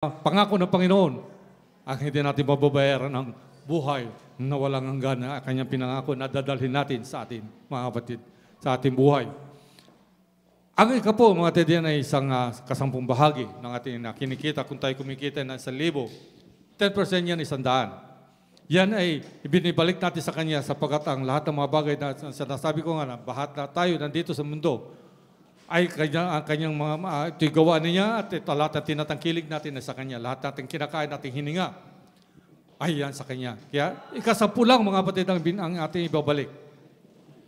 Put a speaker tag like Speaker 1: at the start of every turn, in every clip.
Speaker 1: Pangako ng Panginoon ang hindi natin mababayaran ng buhay na walang hanggan na kanyang pinangako na dadalhin natin sa atin, mga kapatid, sa ating buhay. Ang ikapo, mga kapatid, yan ay isang kasampung bahagi ng ating kinikita. Kung tayo kumikita na 1,000, 10% yan 100. Yan ay ibinibalik natin sa Kanya sapagkat ang lahat ng mga bagay na sinasabi ko nga na bahat na tayo nandito sa mundo ay ang kanyang mga ito'y gawa niya at ito lahat ng tinatangkilig natin na sa Kanya. Lahat natin kinakain, nating hininga ay yan sa Kanya. Kaya ikasampu lang mga kapatid ang ating ibabalik.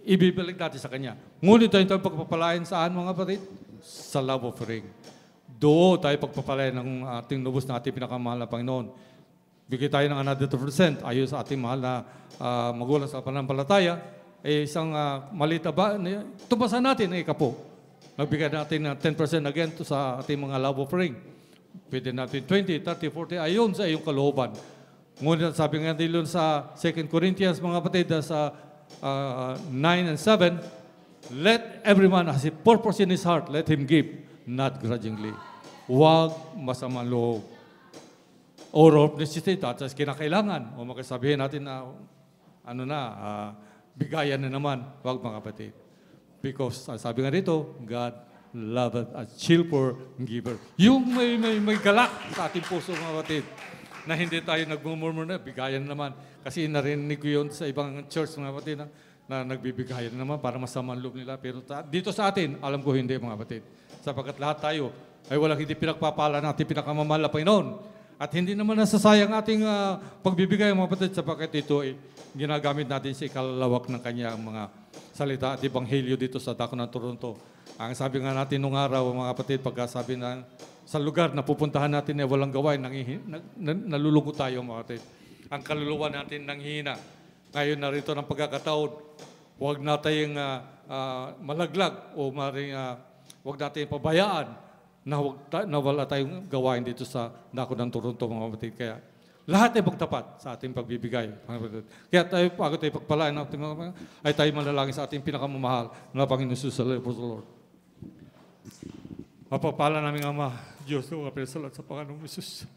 Speaker 1: Ibibalik natin sa Kanya. Ngunit tayo pagpapalain saan mga kapatid? Sa love offering. Doon tayo pagpapalain ng ating lubos na ating pinakamahal na Panginoon. Bigay tayo ng another 2% ayon sa ating mahal na magulang sa pananampalataya. Isang maliit na ba, tumpasan natin ang ikapo. Nagbigay natin ng 10% again to sa ating mga love offering. Pwede natin 20, 30, 40, ayon sa iyong kalooban. Ngunit sabi nga din sa 2 Corinthians, mga kapatid, sa 9 and 7, let every man has a purpose in his heart, let him give, not grudgingly. Huwag masamang loob. Or of necessity, at kinakailangan. O makasabihin natin na, bigayan na naman. Huwag mga kapatid. Because, sabi nga dito, God loveth a cheerful giver. Yung may galak sa ating puso, mga kapatid, na hindi tayo nagmumurmur na, bigayan naman. Kasi narinig ko yun sa ibang church, mga kapatid, na nagbibigayan naman para masama ang loob nila. Pero dito sa atin, alam ko hindi, mga kapatid. Sapagkat lahat tayo ay walang hindi pinagpapala natin pinakamamahal na Panginoon. At hindi naman nasasayang ating pagbibigay, mga kapatid, sapagkat ito ay ginagamit natin sa ikalawak ng kanyang mga salita at ebanghelyo dito sa Dako ng Toronto. Ang sabi nga natin nung araw, mga kapatid, pagkasabi na sa lugar na pupuntahan natin ay walang gawain, nalulungkot tayo, mga kapatid. Ang kaluluwa natin nanghihina. Ngayon narito ng pagkakataon, huwag natin malaglag o huwag natin pabayaan na wala tayong gawain dito sa Dako ng Toronto, mga kapatid. Kaya lahat ay magtapat sa ating pagbibigay. Kaya tayo, bago tayo pagpalain ay tayo manalangin sa ating pinakamamahal na Panginoon Jesus, sa Lord. Mapapala namin Ama, Diyos, salamat sa Panginoong Jesus.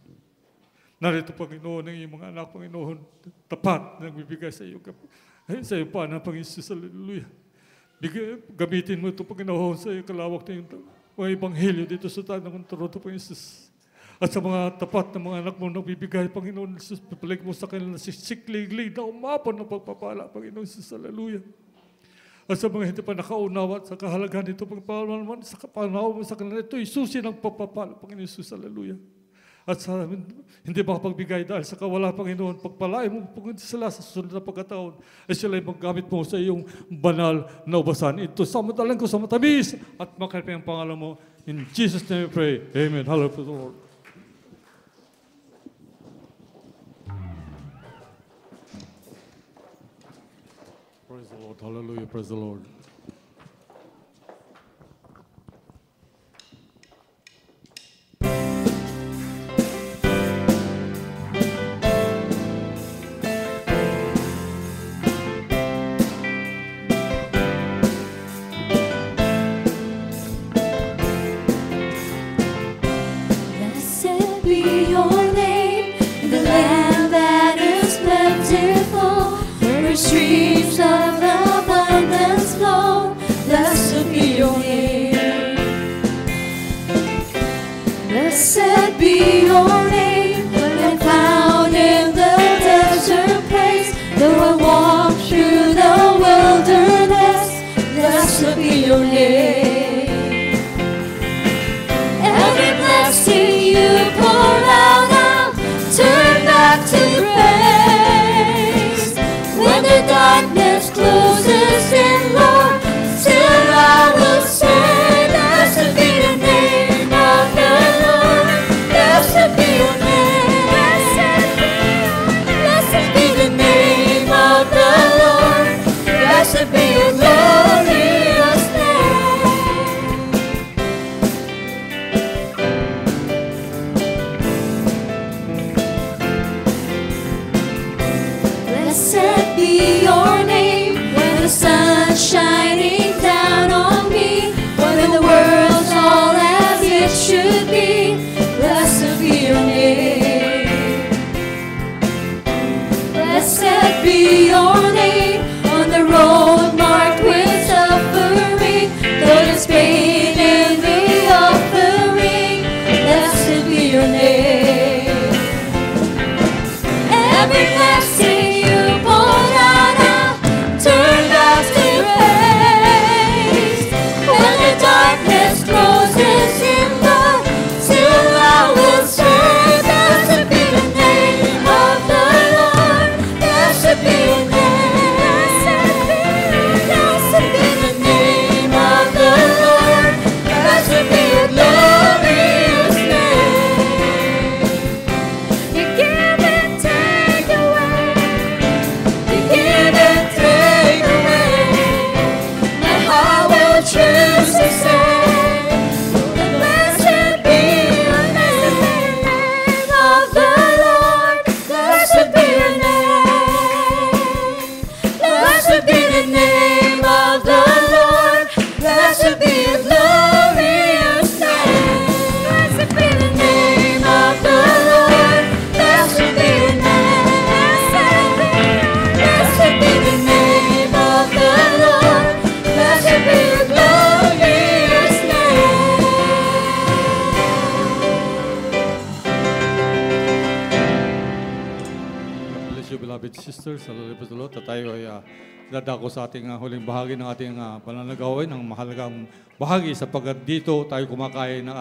Speaker 1: Narito, Panginoon, ang iyong mga anak, Panginoon, tapat na nagbibigay sa iyo. Sa iyo pa na, Panginoon Jesus, hallelujah. Gamitin mo ito, Panginoon, sa iyo kalawak na yung mga ebanghelyo dito sa Dako ng Toronto, Panginoon Jesus. At sa mga tapat na mga anak mo na bibigay, Panginoon Jesus, pipalik mo sa kanila na sikliglig na umapon ng pagpapala, Panginoon Jesus, hallelujah. At sa mga hindi pa nakaunawa sa kahalagahan nito, pagpapala sa kapanaw mo sa kanila, ito isusi ng pagpapala, Panginoon Jesus, hallelujah. At sa hindi makapagbigay dahil sa kawala, Panginoon, pagpalain mo, Panginoon, sila sa susunod na pagkataon, ay sila ay maggamit mo sa iyong banal na ubasan. Ito sa madalang ko sa matamis at makarapin ang pangalan mo. In Jesus' name we pray. Amen. Hallelujah, Lord. Praise the Lord. Hallelujah. Praise the Lord.
Speaker 2: Blessed be your name, the land that is plentiful, where streams of abundance flow. be your name. On the road marked with suffering, though there's pain in the offering, blessed be your name. Every blessing you poured out, I'll turn back to praise. When the darkness closes in, Lord, still I will stand. Blessed be the name of the Lord. Blessed be your name. Blessed be the name of the Lord. Blessed be your glorious name. You give and take away. You give and take away. My heart will choose to say, blessed be your name of the Lord. Blessed be your name. Blessed be the name of the Lord. Blessed be your glorious name. Blessed be the name of the Lord. Blessed be your name. Blessed be the name of the Lord. Blessed be your glorious name.
Speaker 1: Bless you, beloved sisters, sa lalabas ulo. Tayo ay dadako sa ating huling bahagi ng ating pananagawin, ng mahalagang bahagi sapagkat dito tayo kumakain ng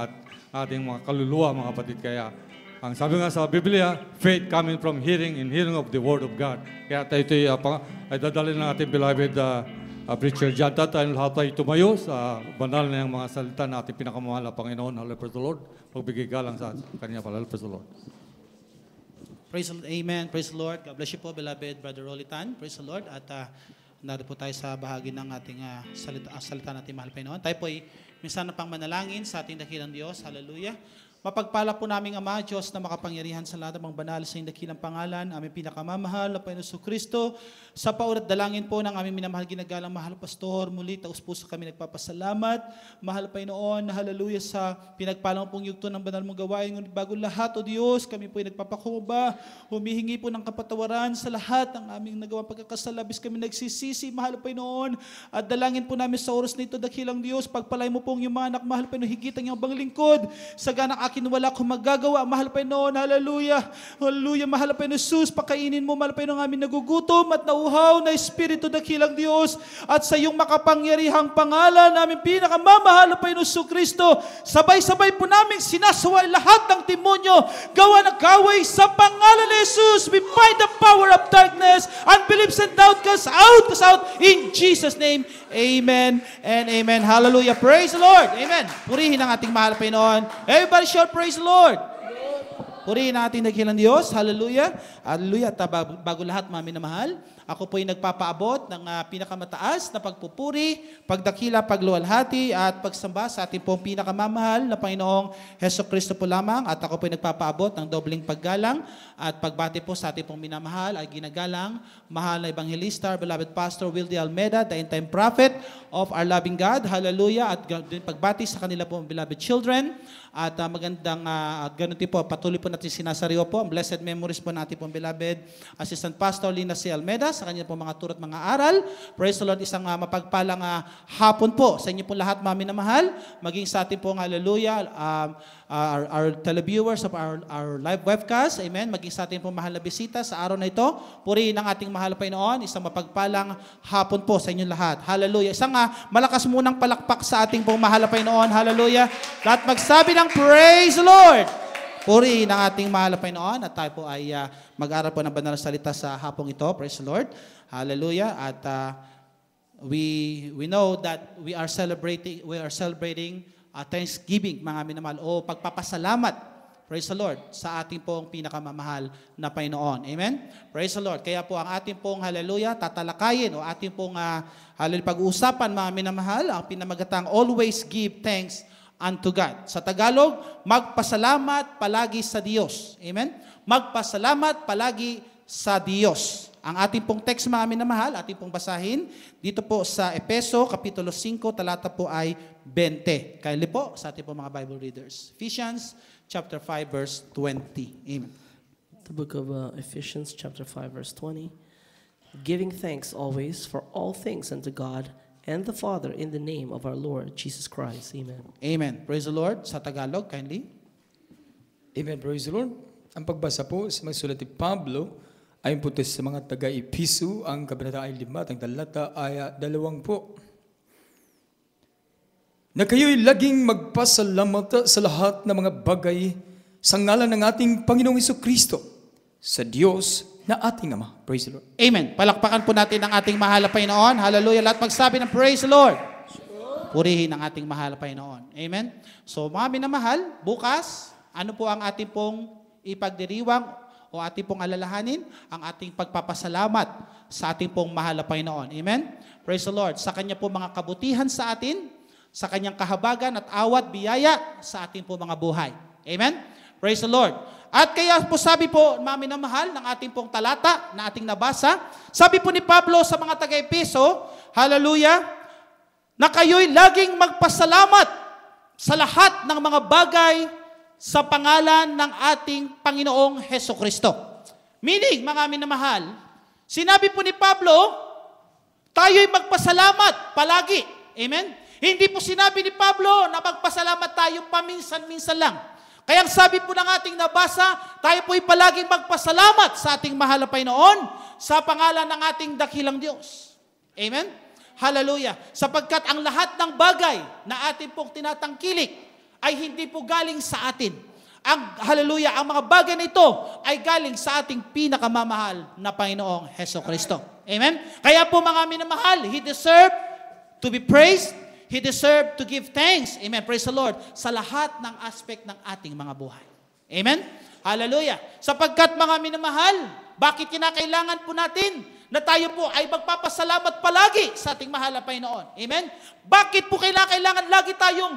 Speaker 1: ating mga kaluluwa, mga kapatid. Kaya ang sabi nga sa Biblia, faith coming from hearing and hearing of the Word of God. Kaya tayo ito'y ay dadalhin ng ating beloved preacher John Tatay. Lahat tayo tumayo sa banal na yung mga salita na ating pinakamahal na Panginoon. Hallelujah, praise the Lord. Pagbigay galang sa kanya pala. Hallelujah, praise the Lord.
Speaker 3: Praise the Lord. Amen. Praise the Lord. God bless you po, beloved Brother Rolitan. Praise the Lord. At narito po tayo sa bahagi ng ating salita natin, mahal Panginoon. Tayo po ay minsan na pang manalangin sa ating dakilang Diyos. Hallelujah. Mapagpala po naming Ama, Diyos na makapangyarihan sa lahat ng mga banal sa iyong dakilang pangalan, aming pinakamamahal na Panginoon Kristo, sa paulat dalangin po ng aming minamahal ginagalang mahal Pastor, muli taus puso kami nagpapasalamat, mahal Panginoon, hallelujah sa pinagpalang pong yugto ng banal mong gawain, ngunit bago lahat, O Diyos, kami po ay nagpapakumbaba, humihingi po ng kapatawaran sa lahat ng aming nagawang pagkakasalabis, kami nagsisisi, mahal Panginoon, at dalangin po namin sa oras na ito, dakilang Diyos, pagpalay mo pong yung mga anak, mahal Panginoon, higit ang iyong banglingkod, sa ganang akin wala akong magagawa, mahal Panginoon, hallelujah, hallelujah, mahal Panginoon, Jesus, pakainin mo, mahal Panginoon, aming nagugutom at nauhaw na Espiritu dakilang Diyos, at sa iyong makapangyarihang pangalan, namin pinakamamahal na Panginoon Kristo, sabay-sabay po namin sinasaway lahat ng demonyo, gawa ng kaway sa pangalan ni Jesus, we bind the power of darkness, unbelief and doubt, cast out, in Jesus' name, amen and amen, hallelujah, praise the Lord, amen, purihin ang ating mahal Panginoon, everybody shout praise the Lord. Purihin ang ating dakilang Diyos. Hallelujah. Hallelujah. At bago lahat, mami na mahal, ako po ay nagpapaabot ng pinakamataas na pagpupuri, pagdakila, pagluwalhati, at pagsamba sa ating pong pinakamamahal na Panginoong Heso Kristo po lamang. At ako po ay nagpapaabot ng dobling paggalang at pagbati po sa ating pong minamahal ay ginagalang, mahal na Evangelista, beloved Pastor Wildy Almeida, the end-time prophet of our loving God. Hallelujah. At pagbati sa kanila po, beloved children. At magandang, ganun din po, patuloy po natin sinasariwa po, ang blessed memories po natin po, beloved Assistant Pastor Lina C. Almeida, sa kanya po mga turot mga aral. Praise the Lord, isang mapagpalang hapon po sa inyo po lahat, mami na mahal, maging sa atin po, hallelujah, our televiewers of our live webcast, amen, maging sa atin po mahal na bisita sa araw na ito, purihin ang ating mahal na Panginoon, isang mapagpalang hapon po sa inyo lahat, hallelujah. Isang malakas munang palakpak sa ating pong mahal na Panginoon, hallelujah. Lahat magsabi ng praise the Lord. Purihin ang ating mahal na Panginoon at tayo po ay mag-aral po ng banal na salita sa hapong ito. Praise the Lord. Hallelujah. At we know that we are celebrating Thanksgiving, mga minamahal, o pagpapasalamat. Praise the Lord sa ating pong pinakamamahal na Panginoon. Amen? Praise the Lord. Kaya po ang ating pong hallelujah, tatalakayin o ating pong pag-uusapan, mga minamahal, ang pinamagatang always give thanks unto God. Sa Tagalog, magpasalamat palagi sa Diyos. Amen? Magpasalamat palagi sa Diyos. Ang ating pong text, mga minamahal, ating pong basahin dito po sa Efeso, Kapitulo 5, talata po ay 20. Kindly po sa ating pong mga Bible readers. Ephesians chapter 5, verse 20. Amen.
Speaker 4: The book of Ephesians chapter 5, verse 20. giving thanks always for all things unto God and the Father in the name of our Lord Jesus Christ. Amen.
Speaker 3: Amen. Praise the Lord. Sa Tagalog, kindly.
Speaker 5: Amen, praise the Lord. Ang pagbasa po sa mga sulat ni Pablo ayon po sa mga taga-Episo, ang kabanata ay 5 at ang talata ay 2 po. Na kayo'y laging magpasalamat sa lahat ng mga bagay sa ngalan ng ating Panginoong Hesukristo, sa Diyos na ating Ama. Praise the Lord.
Speaker 3: Amen. Palakpakan po natin ang ating mahal na Panginoon. Hallelujah. Lahat magsabi ng praise the Lord. Purihin ang ating mahal na Panginoon. Amen. So mga minamahal, bukas, ano po ang ating pong ipagdiriwang o ating pong alalahanin? Ang ating pagpapasalamat sa ating pong mahal na Panginoon. Amen. Praise the Lord. Sa Kanya po mga kabutihan sa atin, sa Kanyang kahabagan at awat, biyaya sa ating po mga buhay. Amen. Praise the Lord. At kaya po sabi po, mga minamahal, ng ating pong talata na ating nabasa, sabi po ni Pablo sa mga taga-Epeso, hallelujah, na kayo'y laging magpasalamat sa lahat ng mga bagay sa pangalan ng ating Panginoong Hesukristo. Meaning, mga minamahal, sinabi po ni Pablo, tayo'y magpasalamat palagi. Amen? Hindi po sinabi ni Pablo na magpasalamat tayo paminsan-minsan lang. Kaya sabi po ng ating nabasa, tayo po'y palaging magpasalamat sa ating mahal na Panginoon sa pangalan ng ating dakilang Diyos. Amen? Hallelujah. Sapagkat ang lahat ng bagay na ating pong tinatangkilik ay hindi po galing sa atin. Hallelujah, ang mga bagay na ito ay galing sa ating pinakamamahal na Panginoong Hesukristo. Amen? Kaya po mga minamahal, He deserved to be praised. He deserved to give thanks. Amen. Praise the Lord. Sa lahat ng aspect ng ating mga buhay. Amen? Hallelujah. Sapagkat mga minamahal, bakit kinakailangan po natin na tayo po ay magpapasalamat palagi sa ating mahal na Panginoon? Amen? Bakit po kailangan lagi tayong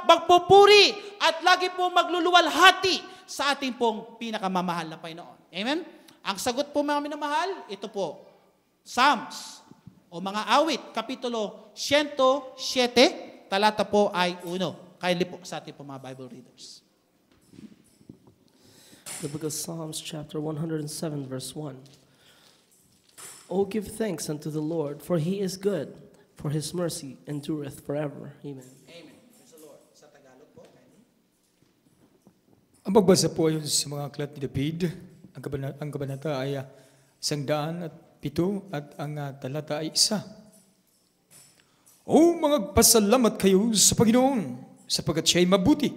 Speaker 3: magpupuri at lagi po magluluwalhati sa ating pong pinakamamahal na Panginoon? Amen? Ang sagot po mga minamahal, ito po, Psalms o mga awit, kapitulo 107, talata po ay 1. Kindly po sa ating po mga Bible readers.
Speaker 4: The book of Psalms, chapter 107, verse 1. Oh, give thanks unto the Lord, for He is good, for His mercy endureth forever. Amen.
Speaker 3: Amen. Praise the Lord. Sa Tagalog po.
Speaker 5: Ang pagbasa po ayon sa mga aklat ni David, ang kabanata ay 107 at ang talata ay 1. O magpasalamat kayo sa Panginoon, sapagkat siya'y mabuti,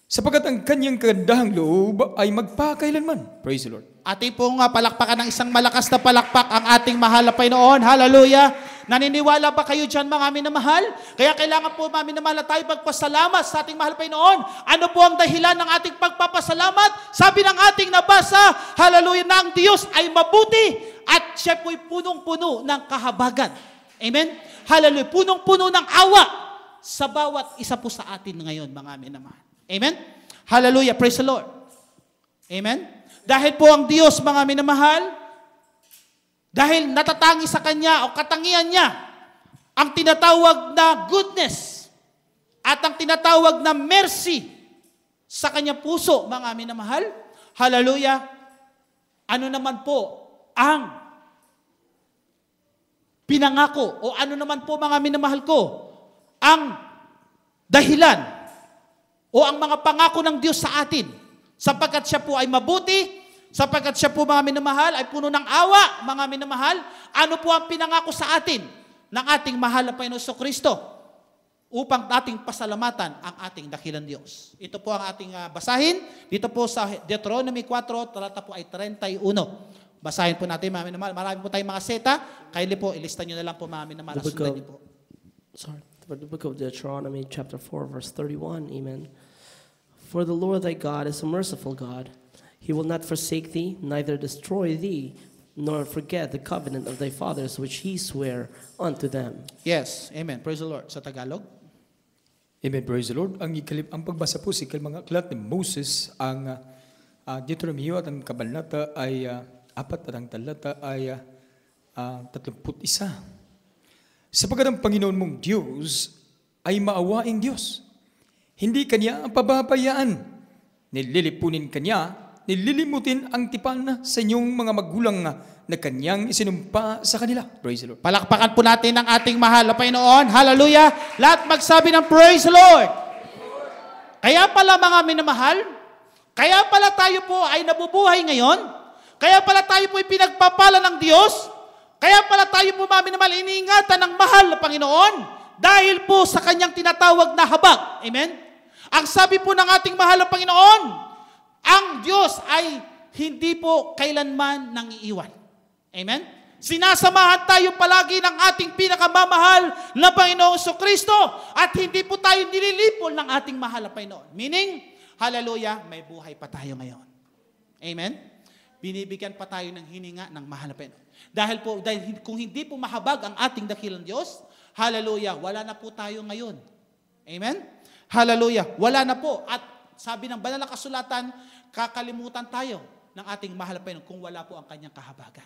Speaker 5: sapagkat ang kanyang kagandahang loob ay magpakailanman. Praise the Lord.
Speaker 3: Ating pong palakpakan ng isang malakas na palakpak ang ating mahal na Panginoon. Hallelujah. Naniniwala ba kayo dyan mga minamahal? Kaya kailangan po mga minamahal na tayo magpasalamat sa ating mahal na Panginoon. Ano po ang dahilan ng ating pagpapasalamat? Sabi ng ating nabasa, hallelujah, na ang Diyos ay mabuti at siya po'y punong-puno ng kahabagan. Amen? Hallelujah. Punong-puno ng awa sa bawat isa po sa atin ngayon mga minamahal. Amen? Hallelujah. Praise the Lord. Amen? Dahil po ang Diyos, mga minamahal, dahil natatangi sa Kanya o katangian niya ang tinatawag na goodness at ang tinatawag na mercy sa Kanyang puso, mga minamahal. Hallelujah. Ano naman po ang pinangako o ano naman po, mga minamahal ko, ang dahilan o ang mga pangako ng Diyos sa atin, sapagkat siya po ay mabuti, sapagkat siya po, mga minamahal, ay puno ng awa, mga minamahal. Ano po ang pinangako sa atin ng ating mahal na Panginoon Jesucristo upang ating pasalamatan ang ating dakilang Diyos? Ito po ang ating basahin. Dito po sa Deuteronomy 4, talata po ay 31. Basahin po natin, mga minamahal. Marami po tayong mga seta. Kaili po, ilista nyo na lang po, mga minamahal. Sundan niyo po.
Speaker 4: The book of Deuteronomy, chapter 4, verse 31. Amen. For the Lord thy God is a merciful God. He will not forsake thee, neither destroy thee, nor forget the covenant of thy fathers which he sware unto them.
Speaker 3: Yes. Amen. Praise the Lord. Sa Tagalog.
Speaker 5: Amen. Praise the Lord. Ang pagbasa po sa mga aklat ni Moses, ang Deuteronomy at ang kabanata ay 4 at ang talata ay 31. Sapagkat ang Panginoon mong Diyos ay maawaing Diyos. Hindi Kanya ang pababayaan. Nililipunin Kanya nililimutin ang tipan sa inyong mga magulang na kanyang isinumpa sa kanila. Praise the Lord.
Speaker 3: Palakpakan po natin ang ating mahal na Panginoon. Hallelujah! Lahat magsabi ng praise the Lord. Kaya pala mga minamahal, kaya pala tayo po ay nabubuhay ngayon, kaya pala tayo po ay pinagpapala ng Diyos, kaya pala tayo po mga minamahal, iniingatan ng mahal na Panginoon dahil po sa kanyang tinatawag na habag. Amen? Ang sabi po ng ating mahal na Panginoon, ang Diyos ay hindi po kailanman nang iiwan. Amen? Sinasamahan tayo palagi ng ating pinakamamahal na Panginoong Kristo at hindi po tayo nililipol ng ating mahal na Panginoon. Meaning, hallelujah, may buhay pa tayo ngayon. Amen? Binibigyan pa tayo ng hininga ng mahal na Panginoon. Dahil kung hindi po mahabag ang ating dakilang Diyos, hallelujah, wala na po tayo ngayon. Amen? Hallelujah, wala na po. At sabi ng banal na kasulatan, kakalimutan tayo ng ating mahal na Panginoon kung wala po ang kanyang kahabagan.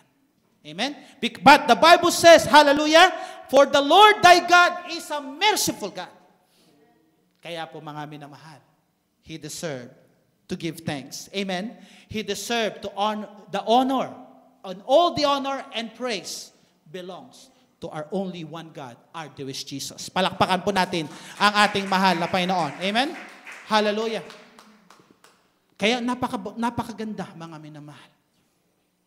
Speaker 3: Amen? But the Bible says, hallelujah, for the Lord thy God is a merciful God. Kaya po mga minamahal, He deserved to give thanks. Amen? He deserved to honor, and all the honor and praise belongs to our only one God, our dearest Jesus. Palakpakan po natin ang ating mahal na Panginoon. Amen? Hallelujah. Kaya napakaganda mga minamahal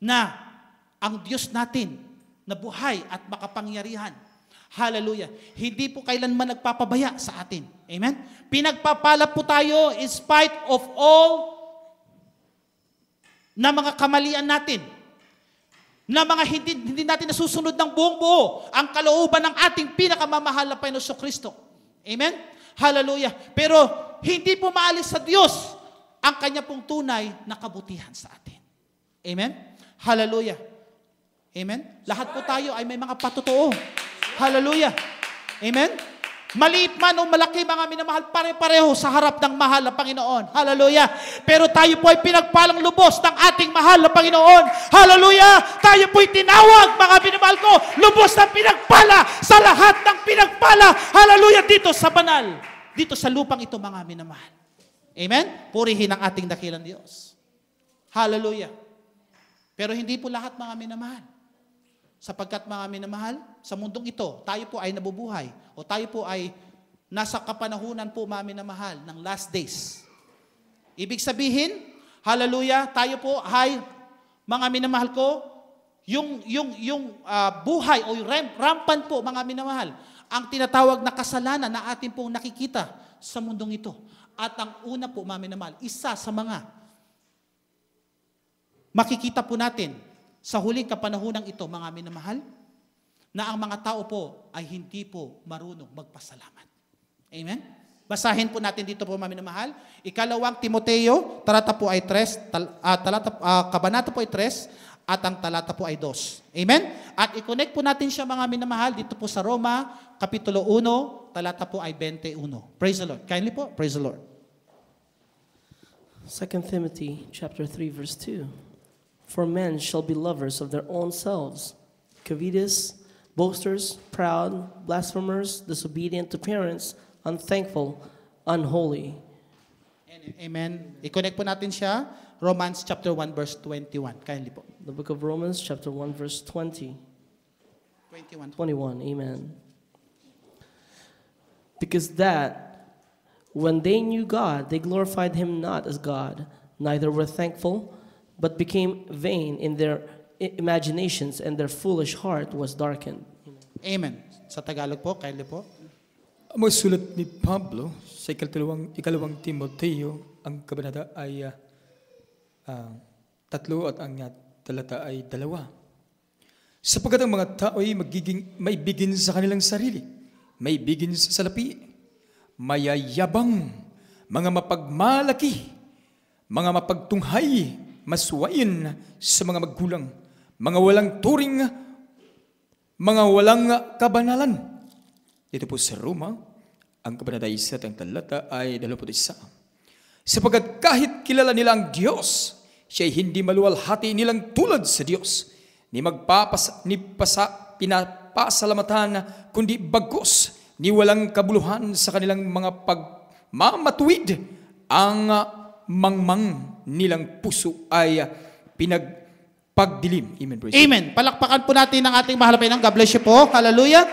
Speaker 3: na ang Diyos natin na buhay at makapangyarihan. Hallelujah. Hindi po kailanman nagpapabaya sa atin. Amen? Pinagpapala po tayo in spite of all na mga kamalian natin. Na mga hindi natin nasusunod ng buong buo ang kalooban ng ating pinakamamahal na Panginoon Kristo. Amen? Hallelujah. Pero hindi po maalis sa Diyos ang kanya pong tunay na kabutihan sa atin. Amen? Hallelujah. Amen? Lahat po tayo ay may mga patotoo. Hallelujah. Amen? Maliit man o malaki mga minamahal, pare-pareho sa harap ng mahal na Panginoon. Hallelujah. Pero tayo po ay pinagpalang lubos ng ating mahal na Panginoon. Hallelujah. Tayo po ay tinawag, mga minamahal ko, lubos ng pinagpala sa lahat ng pinagpala. Hallelujah. Dito sa banal. Dito sa lupang ito, mga minamahal. Amen? Purihin ang ating dakilang Diyos. Hallelujah. Pero hindi po lahat, mga minamahal. Sapagkat mga minamahal, sa mundong ito, tayo po ay nabubuhay o tayo po ay nasa kapanahunan po, mga minamahal, ng last days. Ibig sabihin, hallelujah, tayo po ay, mga minamahal ko, yung buhay o yung rampant po, mga minamahal, ang tinatawag na kasalanan na atin pong nakikita sa mundong ito. At ang una po, mga minamahal, isa sa mga makikita po natin sa huling kapanahunang ito, mga minamahal, na ang mga tao po ay hindi po marunong magpasalamat. Amen? Basahin po natin dito po, mga minamahal. Ikalawang Timoteo, talata po ay 3, kabanata po ay 3, at ang talata po ay 2. Amen? At i-connect po natin siya, mga minamahal, dito po sa Roma, Kapitulo 1, talata po ay 21. Praise the Lord. Kindly po, praise the Lord.
Speaker 4: 2 Timothy chapter 3, verse 2. For men shall be lovers of their own selves, covetous, boasters, proud, blasphemers, disobedient to parents, unthankful, unholy.
Speaker 3: Amen. I-connect po natin siya. Romans chapter 1 verse 21. Kindly po.
Speaker 4: The book of Romans chapter 1 verse 21. Amen. Because that when they knew God, they glorified him not as God, neither were thankful, but became vain in their imaginations, and their foolish heart was darkened.
Speaker 3: Amen. Sa Tagalog po, kindly po.
Speaker 5: Ang sulat ni Pablo sa ikalawang Timoteo, ang kabanata ay 3 at ang talata ay 2. Sapagkat ang mga tao ay may bigin sa kanilang sarili, may bigin sa salapi, mayayabang, mga mapagmalaki, mga mapagtunghay, maswain sa mga magulang, mga walang turing, mga walang kabanalan. Dito po sa Roma, ang kabanata 1 at ang talata ay 21. Sapagkat kahit kilala nila ang Diyos, siya ay hindi maluwalhati nilang tulad sa Diyos, ni pinapasalamatan, kundi bagos, ni walang kabuluhan sa kanilang mga pagmamatuwid, ang mangmang nilang puso ay pinagpagdilim. Amen. Praise
Speaker 3: Amen. Palakpakan po natin ang ating mahal na Panginoon. God bless you po. Hallelujah.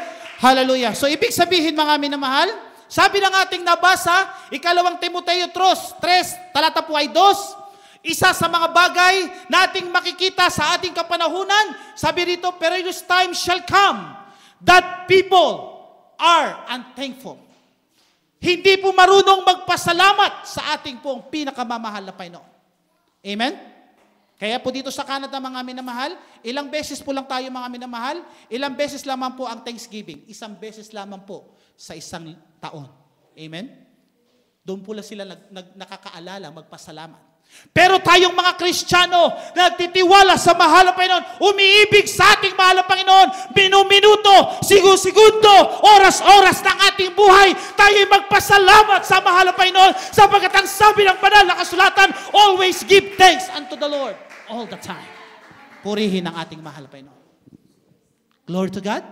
Speaker 3: Hallelujah. So, ibig sabihin, mga minamahal, sabi ng ating nabasa, 2 Timoteo 3, talata po ay 2, isa sa mga bagay na ating makikita sa ating kapanahunan, sabi rito, perilous time shall come that people are unthankful. Hindi po marunong magpasalamat sa ating pong pinakamamahal na Panginoon. Amen? Kaya po dito sa Canada, mga minamahal, ilang beses po lang tayo, mga minamahal, ilang beses lamang po ang Thanksgiving. Isang beses lamang po sa isang taon. Amen? Doon po lang sila nakakaalala, magpasalamat. Pero tayong mga Kristiyano na nagtitiwala sa mahal na Panginoon, umiibig sa ating mahal na Panginoon, minuto, segundo, oras-oras ng ating buhay, tayo'y magpasalamat sa mahal na Panginoon sapagkat ang sabi ng banal na kasulatan, always give thanks unto the Lord all the time. Purihin ang ating mahal na Panginoon. Glory to God.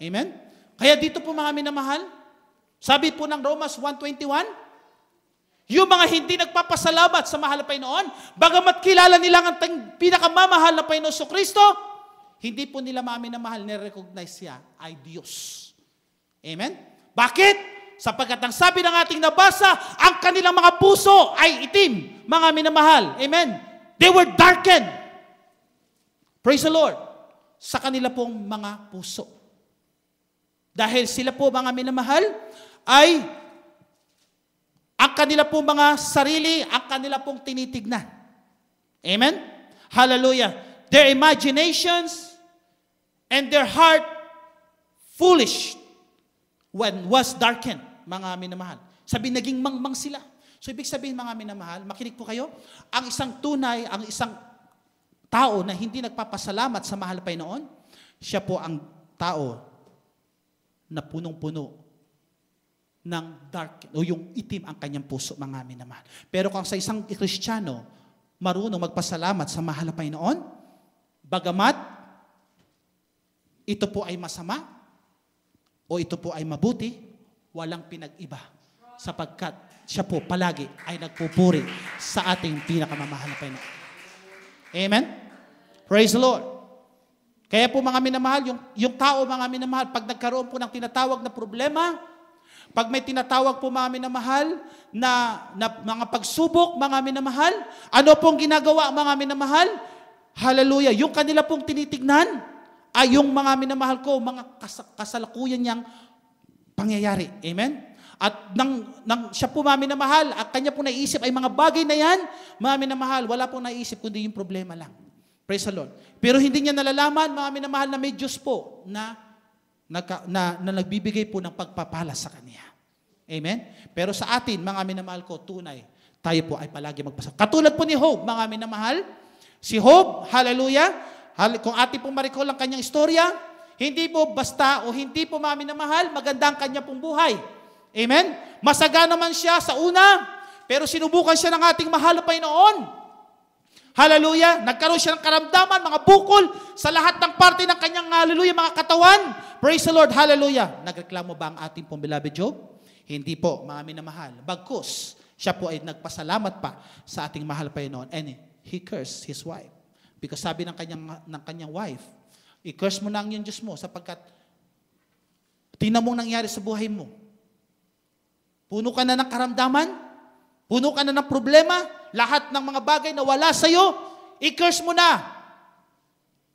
Speaker 3: Amen? Kaya dito po, mga minamahal, sabi po ng Romans 1:21, yung mga hindi nagpapasalamat sa mahal na Panginoon, bagamat kilala nila ang pinakamamahal na Panginoon sa Kristo, hindi po nila minamahal, nire-recognize siya ay Diyos. Amen? Bakit? Sapagkat ang sabi ng ating nabasa, ang kanilang mga puso ay itim, mga minamahal. Amen? They were darkened. Praise the Lord. Sa kanila pong mga puso. Dahil sila po, mga minamahal, ay ang kanila pong mga sarili, ang kanila pong tinitignan. Amen? Hallelujah. Their imaginations and their heart foolish when was darkened, mga minamahal. Sabi, naging mangmang sila. So, ibig sabihin, mga minamahal, makinig po kayo, ang isang tunay, ang isang tao na hindi nagpapasalamat sa mahal na Panginoon, siya po ang tao na punong-puno ng dark, o yung itim ang kanyang puso, mga minamahal. Pero kung sa isang Kristiyano, marunong magpasalamat sa mahal na Panginoon, bagamat ito po ay masama, o ito po ay mabuti, walang pinag-iba. Sapagkat siya po palagi ay nagpupuri sa ating pinakamamahal na Panginoon. Amen? Praise the Lord. Kaya po, mga minamahal, yung tao, mga minamahal, pag nagkaroon po ng tinatawag na problema, pag may tinatawag po, mga minamahal, na mga pagsubok, mga minamahal, ano pong ginagawa, mga minamahal? Hallelujah. Yung kanila pong tinitignan ay yung mga minamahal ko, mga kasalukuyan niyang pangyayari. Amen? At nang siya po, mga minamahal, at kanya po naisip ay mga bagay na yan, mga minamahal, wala pong naisip kundi yung problema lang. Praise the Lord. Pero hindi niya nalalaman, mga minamahal, na may Diyos po na nagbibigay po ng pagpapala sa Kanya. Amen? Pero sa atin, mga minamahal ko, tunay, tayo po ay palagi magpasalamat. Katulad po ni Job, mga minamahal, si Job, hallelujah, kung atin pong ma-recall ang kanyang istorya, hindi po basta o hindi po, mga minamahal, maganda ang kanya pong buhay. Amen? Masaga naman siya sa una, pero sinubukan siya ng ating mahal na Panginoon. Hallelujah. Nagkaroon siya ng karamdaman, mga bukol sa lahat ng parte ng kanyang, hallelujah, mga katawan. Praise the Lord. Hallelujah. Nagreklamo ba ang ating pong beloved Job? Hindi po, mga minamahal. Bagkus, siya po ay nagpasalamat pa sa ating mahal Panginoon. And he cursed his wife. Because sabi ng kanyang wife, i-curse mo na ang iyong Diyos mo sapagkat tingnan mo nangyari sa buhay mo. Puno ka na ng karamdaman, puno ka na ng problema, lahat ng mga bagay na wala sa'yo, i-curse mo na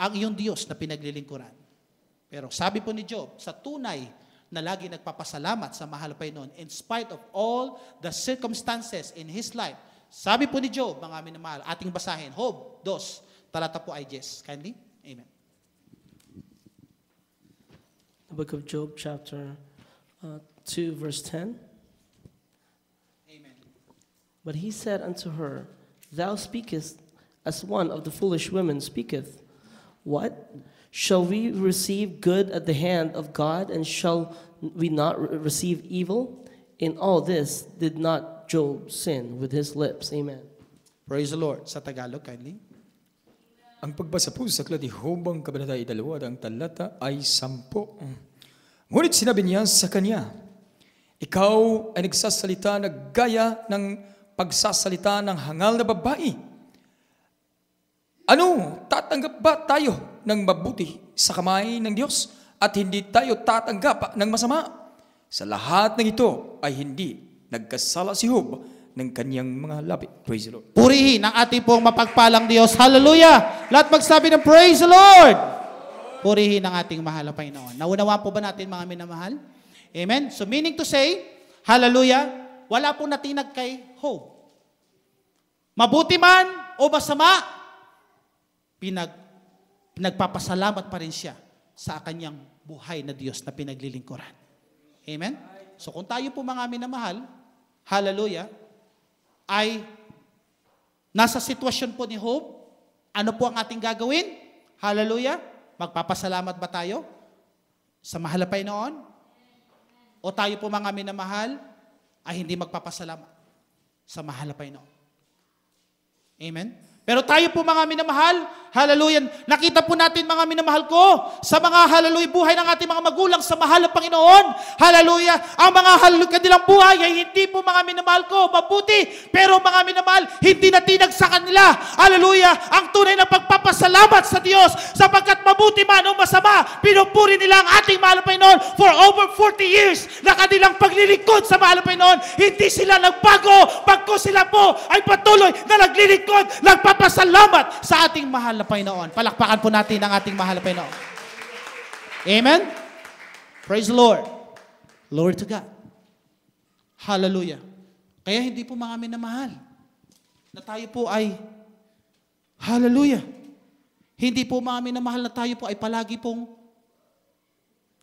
Speaker 3: ang iyong Diyos na pinaglilingkuran. Pero sabi po ni Job, sa tunay na lagi nagpapasalamat sa mahal na Panginoon, in spite of all the circumstances in his life, sabi po ni Job, mga minamahal, ating basahin, Job 2, talata po ay 10. Kindly? Amen.
Speaker 4: The book of Job, chapter 2, verse 10.
Speaker 3: Amen.
Speaker 4: But he said unto her, Thou speakest as one of the foolish women speaketh. What? Shall we receive good at the hand of God, and shall we not receive evil? In all this did not Job sin with his lips. Amen.
Speaker 3: Praise the Lord. Sa Tagalog, kindly.
Speaker 5: Ang pagbasa po sa aklat ni Job, ang kabanata 2, ang talata ay 10. Ngunit sinabi niya sa kanya, ikaw ay nagsasalita na gaya ng pagsasalita ng hangal na babae. Ano, tatanggap ba tayo ng mabuti sa kamay ng Diyos at hindi tayo tatanggap ng masama? Sa lahat ng ito ay hindi nagkasala si Job ng kanyang mga labi. Praise the Lord.
Speaker 3: Purihin ang ating pong mapagpalang Diyos. Hallelujah! Lahat magsabi ng praise the Lord! Purihin ang ating mahal na Panginoon. Naunawa po ba natin mga minamahal? Amen? So meaning to say, hallelujah, wala pong natinag kay Job. Mabuti man o masama, pinagpapasalamat pa rin siya sa kanyang buhay na Diyos na pinaglilingkuran. Amen? So kung tayo po mga minamahal, hallelujah, ay nasa sitwasyon po ni Job, ano po ang ating gagawin? Hallelujah, magpapasalamat ba tayo sa mahal na Panginoon? O tayo po mga minamahal ay hindi magpapasalamat sa mahal na Panginoon? Amen? Pero tayo po mga minamahal, hallelujah, nakita po natin mga minamahal ko, sa mga hallelujah buhay ng ating mga magulang sa mahal na Panginoon, hallelujah, ang mga hallelujah kanilang buhay ay hindi po mga minamahal ko mabuti, pero mga minamahal, hindi natinag sa kanila, hallelujah, ang tunay na pagpapasalamat sa Diyos, sapagkat mabuti man o masama, pinupuri nila ang ating mahal na Panginoon for over 40 years na kanilang paglilingkod sa mahal na Panginoon, hindi sila nagbago, pagko sila po ay patuloy na naglilingkod, nagpapasalamat sa ating mahal na Panginoon. Palakpakan po natin ang ating mahal na Panginoon. Amen? Praise the Lord. Glory to God. Hallelujah. Kaya hindi po mga minamahal na tayo po ay hallelujah. Hindi po mga minamahal na tayo po ay palagi pong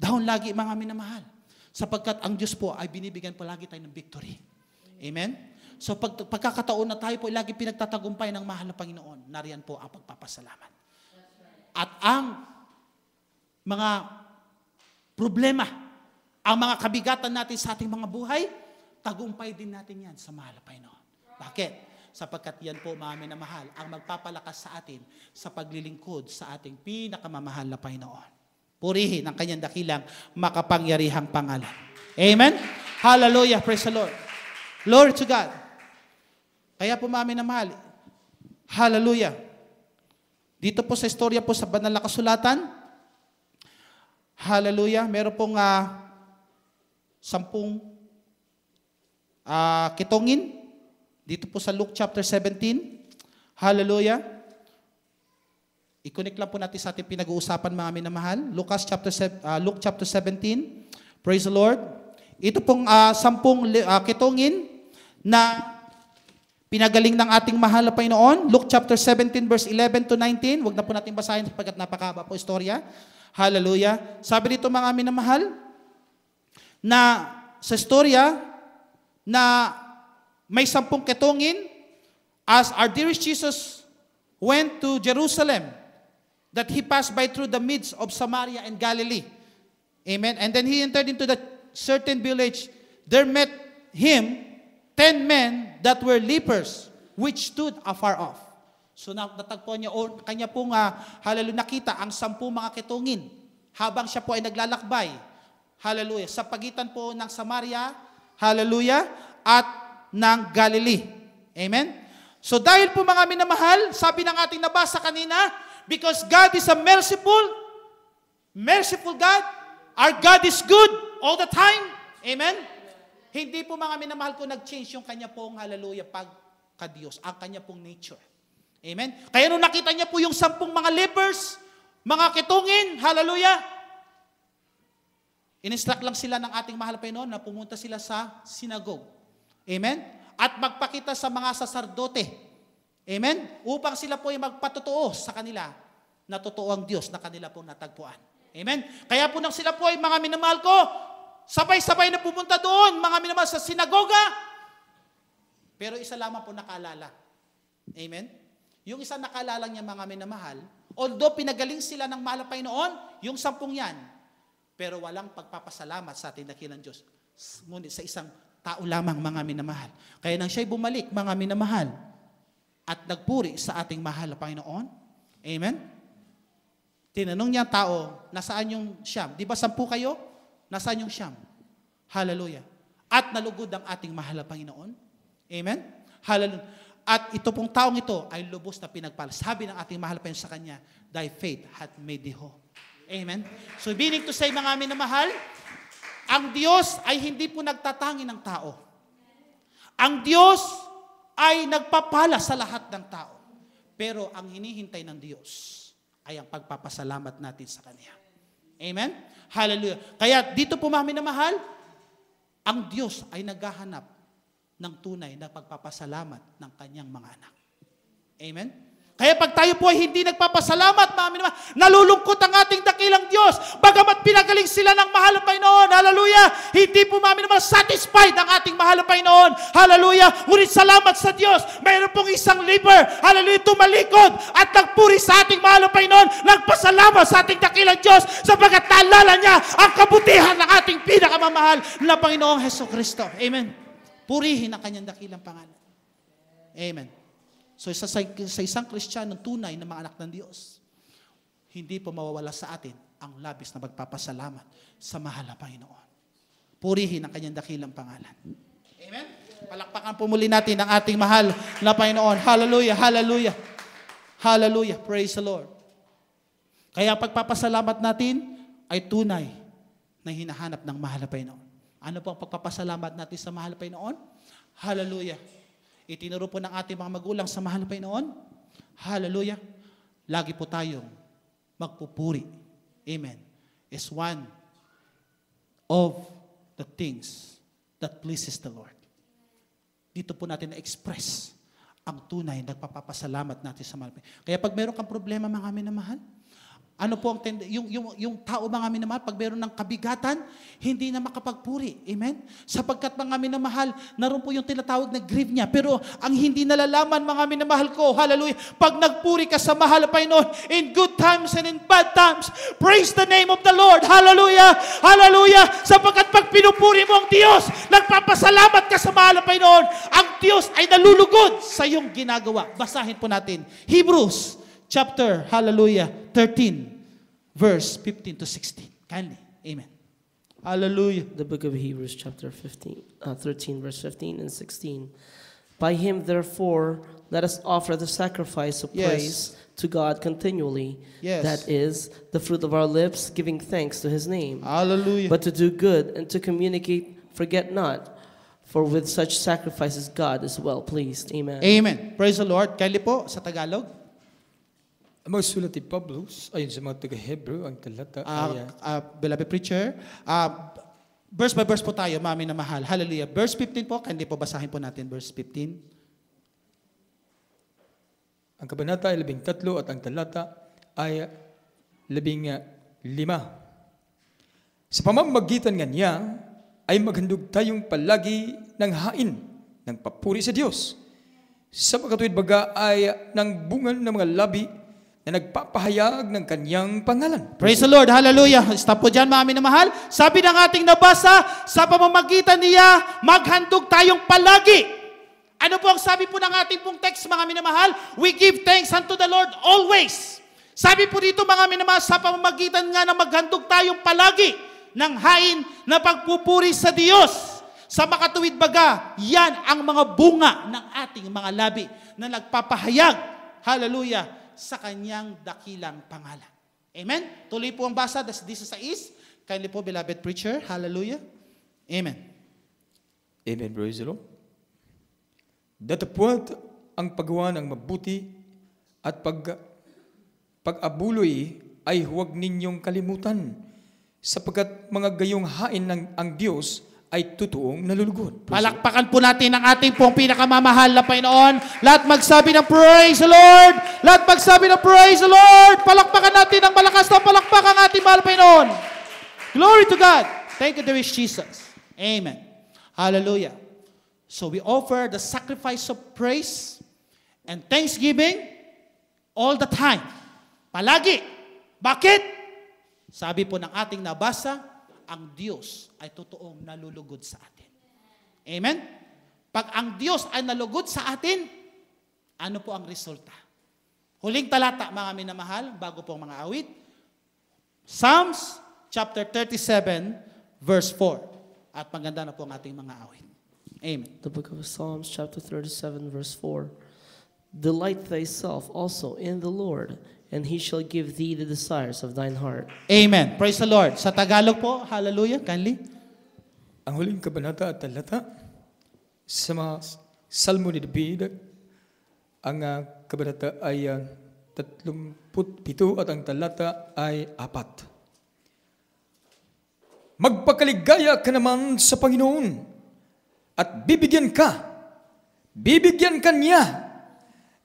Speaker 3: down lagi mga minamahal. Sapagkat ang Diyos po ay binibigyan palagi tayo ng victory. Amen? So pagkakataon na tayo po lagi pinagtatagumpay ng mahal na Panginoon, nariyan po ang pagpapasalamat. At ang mga problema, ang mga kabigatan natin sa ating mga buhay, tagumpay din natin yan sa mahal na Panginoon. Bakit? Sapagkat yan po mga minamahal ang magpapalakas sa atin sa paglilingkod sa ating pinakamamahal na Panginoon. Purihin ang kanyang dakilang makapangyarihang pangalan. Amen? Hallelujah. Praise the Lord. Glory to God. Kaya po mga minamahal, hallelujah. Dito po sa istorya po sa banal na kasulatan, hallelujah, meron pong 10 kitongin. Dito po sa Luke chapter 17, hallelujah. I-connect lang po natin sa ating pinag-uusapan mga minamahal. Luke chapter 17, praise the Lord. Ito pong 10 kitongin na pinagaling ng ating mahal na Panginoon. Luke chapter 17 verse 11 to 19. Huwag na po natin basahin sapagkat napakahaba po istorya. Hallelujah. Sabi dito mga minamahal, na sa istorya na may 10 ketongin as our dearest Jesus went to Jerusalem, that he passed by through the midst of Samaria and Galilee. Amen. And then he entered into that certain village. There met him 10 men that were lepers, which stood afar off. So natagpuan niya, o kanya pong hallelujah, nakita ang 10 mga ketongin habang siya po ay naglalakbay. Hallelujah. Sa pagitan po ng Samaria, hallelujah, at ng Galilee. Amen? So dahil po mga minamahal, sabi ng ating nabasa kanina, because God is a merciful God, our God is good all the time. Amen? Hindi po mga minamahal ko nag-change yung kanya pong hallelujah pagka-Diyos, ang kanya pong nature. Amen? Kaya nung nakita niya po yung 10 mga lepers, mga ketongin, hallelujah, in-instruct lang sila ng ating mahal na Panginoon na pumunta sila sa synagogue. Amen? At magpakita sa mga saserdote. Amen? Upang sila po ay magpatotoo sa kanila na totoo ang Diyos na kanila pong natagpuan. Amen? Kaya po nang sila po ay mga minamahal ko, sabay-sabay na pumunta doon, mga minamahal, sa sinagoga. Pero isa lamang po nakaalala. Amen? Yung isa nakaalala niya mga minamahal, although pinagaling sila ng mahal na Panginoon, yung 10 yan, pero walang pagpapasalamat sa ating dakilang Diyos. Ngunit sa isang tao lamang mga minamahal. Kaya nang siya'y bumalik, mga minamahal, at nagpuri sa ating mahal na Panginoon. Amen? Tinanong niya ang tao, nasaan yung siyam? Di ba 10 kayo? Nasaan yung siyam? Hallelujah. At nalugod ang ating mahal na Panginoon. Amen? Hallelujah. At ito pong taong ito ay lubos na pinagpala. Sabi ng ating mahal pa sa kanya, thy faith hath made thee whole. Amen? So meaning to say, mga amin na mahal, ang Diyos ay hindi po nagtatangi ng tao. Ang Diyos ay nagpapala sa lahat ng tao. Pero ang hinihintay ng Diyos ay ang pagpapasalamat natin sa Kanya. Amen? Hallelujah. Kaya dito po, mga amin na mahal, ang Diyos ay naghahanap ng tunay na pagpapasalamat ng Kanyang mga anak. Amen? Kaya pag tayo po ay hindi nagpapasalamat, mami naman, nalulungkot ang ating dakilang Diyos. Bagamat pinagaling sila ng mahal na Panginoon. Hallelujah. Hindi po, mami naman, satisfied ang ating mahal na Panginoon. Hallelujah. Ngunit salamat sa Diyos. Mayroon pong isang liver. Hallelujah. Tumalikod at nagpuri sa ating mahal na Panginoon. Nagpasalamat sa ating dakilang Diyos sapagkat naalala niya ang kabutihan ng ating pinakamamahal na Panginoong Hesukristo. Amen. Purihin ang kanyang dakilang pangalan. Amen. So sa isang Kristiyano, tunay na mga anak ng Diyos, hindi po mawawala sa atin ang labis na magpapasalamat sa mahal na Panginoon. Purihin ang kanyang dakilang pangalan. Amen? Palakpakan po muli natin ang ating mahal na Panginoon. Hallelujah, hallelujah, hallelujah. Praise the Lord. Kaya pagpapasalamat natin ay tunay na hinahanap ng mahal na Panginoon. Ano po ang pagpapasalamat natin sa mahal na Panginoon? Hallelujah. Itinuro po ng ating mga magulang sa mahal na Panginoon. Hallelujah. Lagi po tayong magpupuri. Amen. Is one of the things that pleases the Lord. Dito po natin na-express ang tunay na nagpapasalamat natin sa mahal na Panginoon. Kaya pag meron kang problema, mga amin na mahal, ano po ang yung tao, mga minamahal, pag meron ng kabigatan, hindi na makapagpuri. Amen? Sapagkat, mga minamahal, naroon po yung tinatawag na grieve niya. Pero ang hindi nalalaman, mga minamahal ko, hallelujah, pag nagpuri ka sa mahal na Panginoon, in good times and in bad times, praise the name of the Lord. Hallelujah! Hallelujah! Sapagkat pag pinupuri mo ang Diyos, nagpapasalamat ka sa mahal na Panginoon, ang Diyos ay nalulugod sa iyong ginagawa. Basahin po natin. Hebrews chapter, hallelujah, 13, verse 15 to 16. Kindly. Amen. Hallelujah.
Speaker 4: The book of Hebrews, chapter 13, verse 15 and 16. By him, therefore, let us offer the sacrifice of
Speaker 3: Yes.
Speaker 4: praise to God continually.
Speaker 3: Yes.
Speaker 4: That is, the fruit of our lips, giving thanks to his name.
Speaker 3: Hallelujah.
Speaker 4: But to do good and to communicate, forget not. For with such sacrifices, God is well pleased. Amen.
Speaker 3: Amen. Praise the Lord. Kindly po sa Tagalog.
Speaker 5: Ang mga sulat ni Pablo, ayon sa mga taga-Hebrew, ang talata ay
Speaker 3: Beloved preacher, verse by verse po tayo, mami na mahal. Hallelujah. Verse 15 po, hindi po basahin po natin verse 15.
Speaker 5: ang kabanata ay 13 at ang talata ay 15. Sa pamamagitan nga niya ay maghandog tayong palagi ng hain ng papuri sa Diyos. Sa pagkatuwid baga ay ng bungal ng mga labi na nagpapahayag ng kanyang pangalan.
Speaker 3: Praise the Lord. Hallelujah. Stop po dyan, mami na mahal. Sabi ng ating nabasa, sa pamamagitan niya, maghandog tayong palagi. Ano po ang sabi po ng ating pong text, mga minamahal? We give thanks unto the Lord always. Sabi po dito, mga minamahal, sa pamamagitan nga na maghandog tayong palagi ng hain na pagpupuri sa Diyos. Sa makatuwid baga, yan ang mga bunga ng ating mga labi na nagpapahayag, hallelujah, sa kanyang dakilang pangalan. Amen? Tuloy po ang basa, this is Is. Kindly po, beloved preacher, hallelujah. Amen.
Speaker 5: Amen, praise the Lord. Datapwat ang paggawa ng mabuti at pag-abuloy ay huwag ninyong kalimutan sapagkat mga gayong hain ng ang Diyos ay totoong nalulugod.
Speaker 3: Palakpakan po natin ang ating pong pinakamamahal na Panginoon. Lahat magsabi ng praise the Lord. Lahat magsabi ng praise the Lord. Palakpakan natin ang malakas na palakpakan ang ating mahal na Panginoon. Glory to God. Thank you, dear Jesus. Amen. Hallelujah. So we offer the sacrifice of praise and thanksgiving all the time. Palagi. Bakit? Sabi po ng ating nabasa, ang Diyos ay totoong nalulugod sa atin. Amen? Pag ang Diyos ay nalugod sa atin, ano po ang resulta? Huling talata, mga minamahal, bago po ang mga awit. Psalms chapter 37, verse 4. At maganda na po ang ating mga awit. Amen.
Speaker 4: The book of Psalms, chapter 37, verse 4. Delight thyself also in the Lord, and He shall give thee the desires of thine heart.
Speaker 3: Amen. Praise the Lord. Sa Tagalog po, hallelujah, kindly.
Speaker 5: Ang huling kabanata at talata sa mga Salmo ni David, ang kabanata ay 37 at ang talata ay 4. Magpakaligaya ka naman sa Panginoon at bibigyan ka niya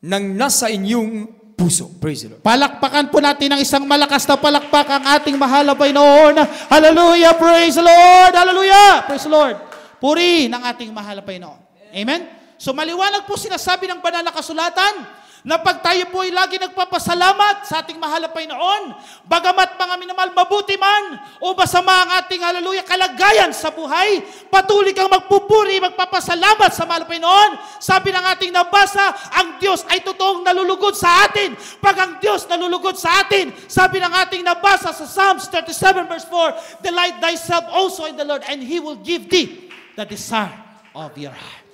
Speaker 5: ng nasa inyong puso. Praise the Lord.
Speaker 3: Palakpakan po natin ng isang malakas na palakpak ang ating mahal na Panginoon. Hallelujah! Praise the Lord! Hallelujah! Praise the Lord! Puri ng ating mahal na Panginoon. Amen? So maliwanag po sinasabi ng banal na kasulatan na pag tayo po ay lagi nagpapasalamat sa ating mahal na Panginoon, bagamat mga minamahal, mabuti man o masama ang ating, hallelujah, kalagayan sa buhay, patuloy kang magpupuri, magpapasalamat sa mahal na Panginoon. Sabi ng ating nabasa, ang Diyos ay totoong nalulugod sa atin. Pag ang Diyos nalulugod sa atin, sabi ng ating nabasa sa Psalms 37 verse 4, delight thyself also in the Lord, and He will give thee the desire of your heart.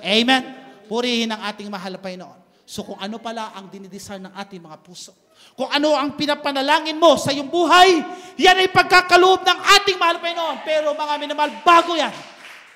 Speaker 3: Amen. Purihin ang ating mahal na Panginoon. So kung ano pala ang dinidesire ng ating mga puso, kung ano ang pinapanalangin mo sa iyong buhay, yan ay pagkakaloob ng ating mahal na Panginoon. Pero mga minamahal, bago yan,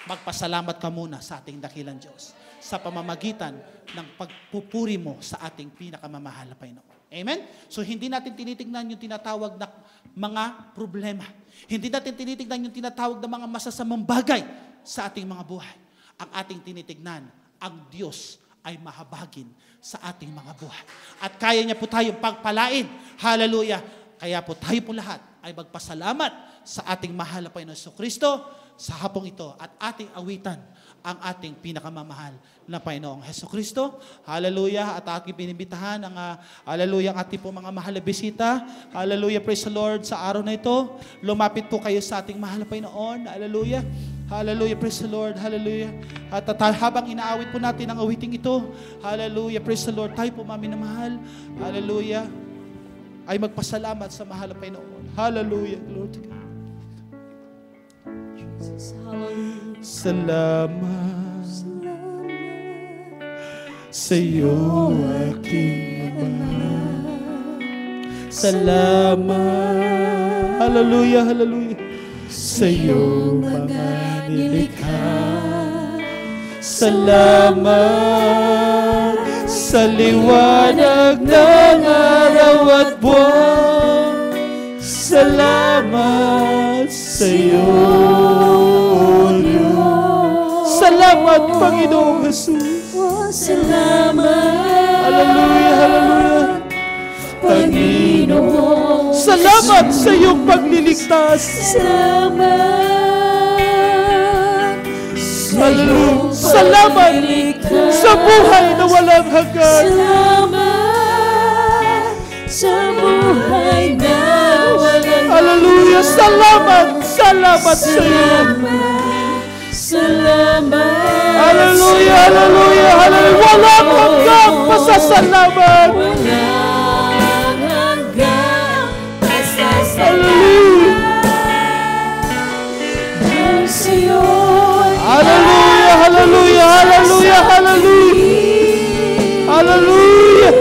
Speaker 3: magpasalamat ka muna sa ating dakilang Diyos sa pamamagitan ng pagpupuri mo sa ating pinakamamahal na Panginoon. Amen? So hindi natin tinitignan yung tinatawag na mga problema. Hindi natin tinitignan yung tinatawag na mga masasamang bagay sa ating mga buhay. Ang ating tinitignan, ang Diyos ay mahabagin sa ating mga buhay. At kaya niya po tayong pagpalain. Hallelujah! Kaya po tayo po lahat ay magpasalamat sa ating mahal na Panginoon Jesucristo sa hapong ito at ating awitan ang ating pinakamamahal na Panginoong Jesucristo. Hallelujah! At aking pinibitahan ang hallelujah, ang ating po mga mahal na bisita. Hallelujah! Praise the Lord sa araw na ito. Lumapit po kayo sa ating mahal na Panginoon. Hallelujah! Hallelujah, praise the Lord, hallelujah. At habang inaawit po natin ang awiting ito, hallelujah, praise the Lord, tayo po mami na mahal, hallelujah, ay magpasalamat sa mahal na Panginoon. Hallelujah, Lord. Salamat sa iyo, aking Ama. Salamat, hallelujah, hallelujah, sa iyong mga nilikha. Salamat sa liwanag ng araw at buwan. Salamat sa iyo, Diyos. Salamat, Panginoong Jesus.
Speaker 2: Salamat,
Speaker 3: Hallelujah, hallelujah,
Speaker 2: Panginoon.
Speaker 3: Salamat sa iyong pagliligtas.
Speaker 2: Salamat sa iyong
Speaker 3: Salamat sa buhay na walang hanggan.
Speaker 2: Salamat sa buhay na walang
Speaker 3: Hallelujah! Salamat! Salamat sa iyo!
Speaker 2: Salamat.
Speaker 3: Hallelujah! Hallelujah! Hallelujah! Walang hanggang pasasalamat!
Speaker 2: Walang hanggang pasasalamat. Ang sa'yo'y
Speaker 3: Hallelujah! Hallelujah! Hallelujah! Hallelujah! Hallelujah!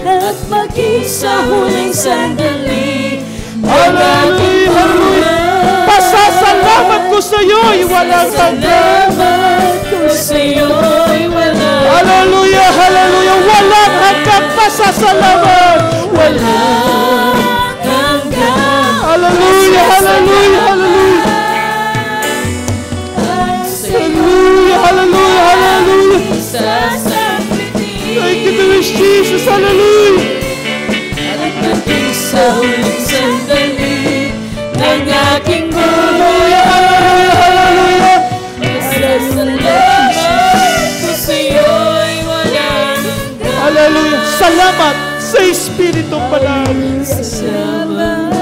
Speaker 2: at maging sa huling sandali.
Speaker 3: Hallelujah! Hallelujah! Pasasalamat ko sa iyo'y walang hanggan!
Speaker 2: Salamat ko sa'yo'y walang
Speaker 3: Hallelujah! Hallelujah! Walang hanggang pasasalamat!
Speaker 2: walang hanggang.
Speaker 3: Hallelujah! Hallelujah! Hallelujah! Hallelujah! Hallelujah! Hallelujah! Thank you, Lord Jesus! Hallelujah!
Speaker 2: At maging sa huling sandali ng aking buhay.
Speaker 3: Hallelujah!
Speaker 2: Pasasalamat ko sa'yo'y walang hanggang.
Speaker 3: Hallelujah! Salamat sa Espiritong Banal!
Speaker 2: Salamat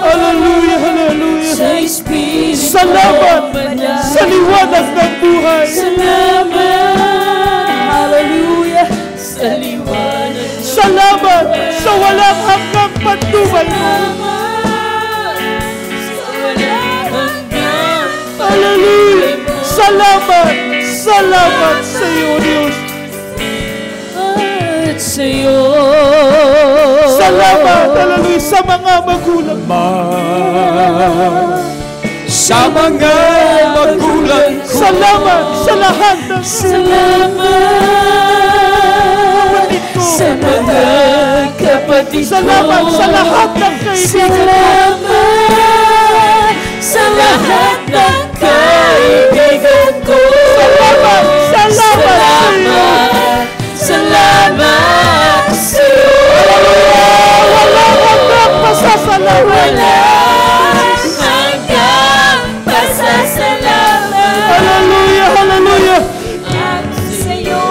Speaker 3: Hallelujah! Hallelujah!
Speaker 2: sa Espiritu
Speaker 3: Salamat
Speaker 2: Banal.
Speaker 3: sa liwanag ng buhay!
Speaker 2: Salamat, hallelujah, sa liwanag.
Speaker 3: Salamat sa walang hanggang patnubay mo!
Speaker 2: Salamat sa walang hanggang.
Speaker 3: Hallelujah! Sa
Speaker 5: Salamat! Salamat sa iyo, Diyos!
Speaker 2: At sa'yo.
Speaker 5: Salamat, hallelujah, sa mga magulang. Sa mga magulang. Salamat sa lahat ng
Speaker 2: Salamat sa mga kapatid ko.
Speaker 5: Salamat sa lahat ng kaibigan.
Speaker 2: Salamat sa lahat ng kaibigan ko.
Speaker 5: Salamat,
Speaker 2: Salamat, salamat sa'yo.
Speaker 5: walang hanggang pasasalamat.
Speaker 2: Walang hanggang pasasalamat.
Speaker 5: Hallelujah, hallelujah.
Speaker 2: At sa'yo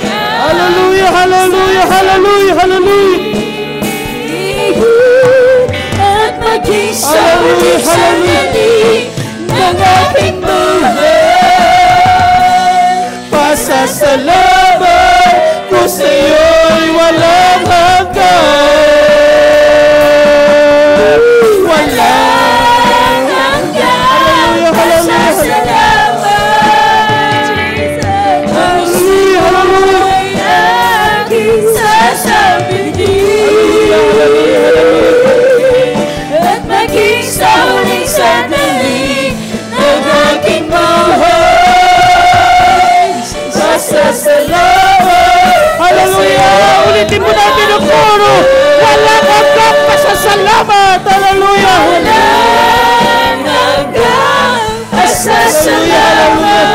Speaker 2: yan.
Speaker 5: Hallelujah, hallelujah, hallelujah, hallelujah.
Speaker 2: At maging sa
Speaker 5: Hallelujah,
Speaker 2: ulit sandali ng aking buhay.
Speaker 5: Pasasalamat ko sa iyo'y walang hanggan.
Speaker 2: Walang hanggang pasasalamat. Ang siya'y aking sasabihin. At maging sa huling sandali ng aking buhay. Pasasalamat.
Speaker 5: Hallelujah! Ulitin mo natin ang koro. Walang hanggang pasasalamat. Hallelujah!
Speaker 2: Walang hanggang pasasalamat.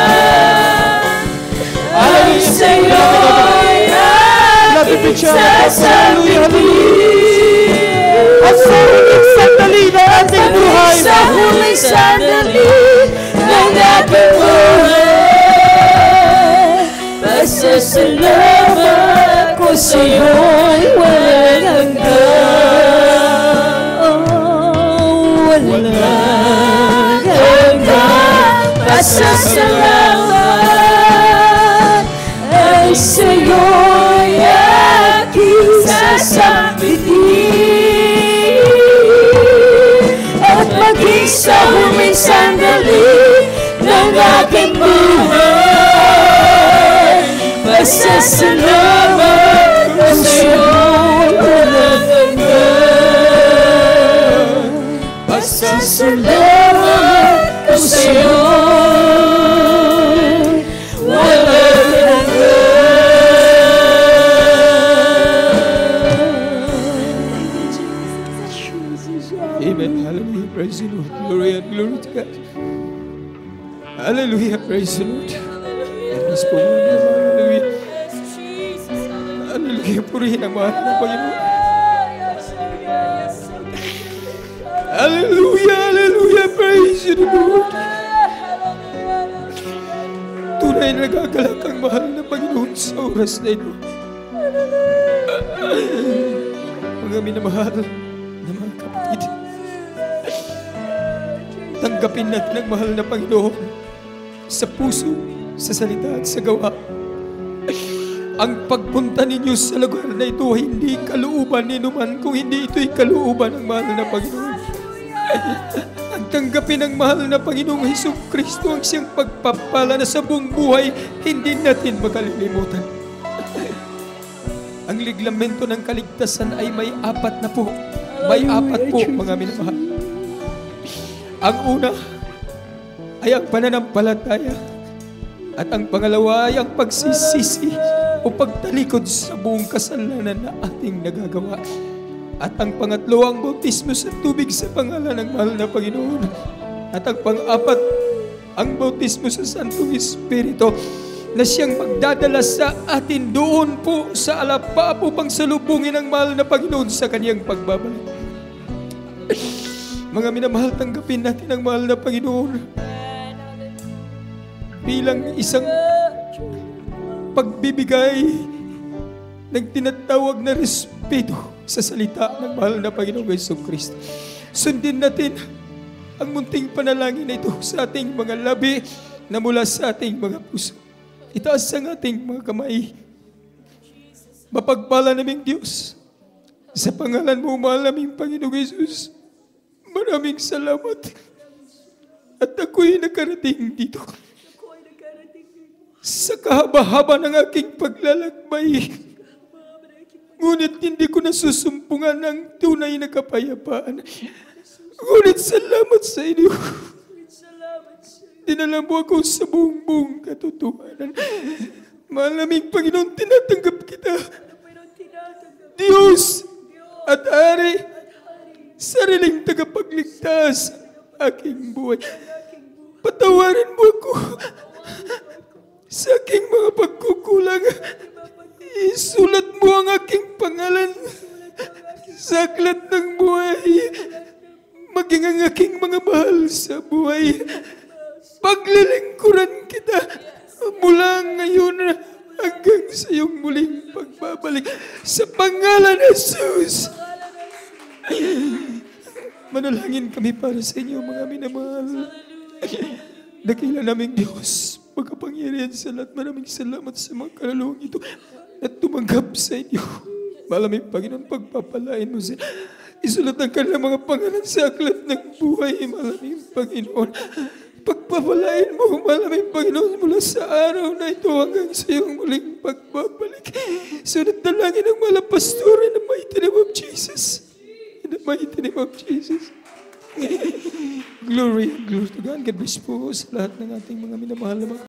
Speaker 2: Ang sa'yo'y aking sasabihin.
Speaker 5: At sa huling sandali na ating buhay.
Speaker 2: Sa huling sandali ng aking buhay. Pasasalamat ko sa'yo'y walang hanggang. Walang hanggang pasasalamat. Ay sa'yo'y aking sasabihin. At maging sa huling sandali ng aking buhay. Pasasalamat ko sa'yo'y walang hanggan. Pasasalamat ko sa'yo'y walang hanggan.
Speaker 5: Amen. Hallelujah. Praise the Lord. Glory and glory to God. Hallelujah. Praise the Lord. Praise po muna. Hallelujah. Hallelujah. Purihin ang mahal ng Panginoon. Hallelujah. Hallelujah. Praise the Lord. Tunay na nagagalak ang mahal ng Panginoon sa oras na ito. Mga minamahal na mga kapatid, tanggapin natin ang mahal na Panginoon sa puso, sa salita at sa gawa. Ang pagpunta ninyo sa lugar na ito ay hindi kalooban ni numan, kung hindi ito'y kalooban ng mahal na Panginoon. Ang tanggapin ng mahal na Panginoong Hesukristo ang siyang pagpapala na sa buong buhay hindi natin makalilimutan. Ang liglamento ng kaligtasan ay may apat na po. May apat po, mga minamahal. Ang una ay ang pananampalataya. At ang pangalawa ay ang pagsisisi o pagtalikod sa buong kasalanan na ating nagagawa. At ang pangatlo ang bautismo sa tubig sa pangalan ng mahal na Panginoon. At ang pang-apat, ang bautismo sa Santong Espiritu na siyang magdadala sa atin doon po sa alapa upang salubungin ang mahal na Panginoon sa kanyang pagbabalik. Mga minamahal, tanggapin natin ang mahal na Panginoon bilang isang pagbibigay ng tinatawag na respeto sa salita ng mahal na Panginoong Jesucristo. Sundin natin ang munting panalangin na ito sa ating mga labi na mula sa ating mga puso. Itaas ang ating mga kamay. Mapagpala naming Diyos, sa pangalan mo, mahal naming Panginoong Jesus, maraming salamat. At ako'y nakarating dito sa kahaba-haba ng aking paglalakbay. Ngunit hindi ko nasusumpungan ang tunay na kapayapaan. Ngunit salamat sa inyo. Dinala mo ako sa buong katotohanan. Malaming Panginoon, tinatanggap kita. Diyos at Ari, sariling tagapagligtas aking buhay. Patawarin mo ako sa aking mga pagkukulang. Isulat mo ang aking pangalan sa aklat ng buhay. Maging ang aking mga mahal sa buhay. Paglilingkuran kita mula ngayon hanggang sa iyong muling pagbabalik. Sa pangalan ng Jesus. Manalangin kami para sa inyo, mga minamahal. Dakila naming Diyos, magkapangyarihan sa lahat. Maraming salamat sa mga kaluluwang ito at tumanggap sa inyo. Malaming Panginoon, pagpapalain mo sila. Isulat ang kanilang mga pangalan sa aklat ng buhay. Malaming Panginoon, pagpapalain mo, malaming Panginoon, mula sa araw na ito hanggang sa iyong muling pagbabalik. Sunod na langin ang malapastor in the mighty name of Jesus. In the mighty name of Jesus. Glory to God. God bless po sa lahat ng ating mga minamahal na mga